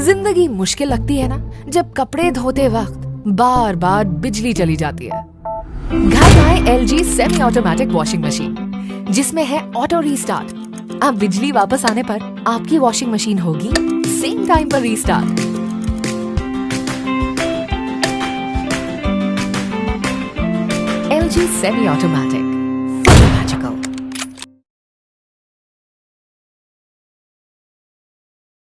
जिंदगी मुश्किल लगती है ना जब कपड़े धोते वक्त बार बार बिजली चली जाती है। घर आए LG semi automatic washing machine, जिसमें है ऑटो रीस्टार्ट। अब बिजली वापस आने पर आपकी वॉशिंग मशीन होगी सेम टाइम पर रीस्टार्ट। LG semi automatic.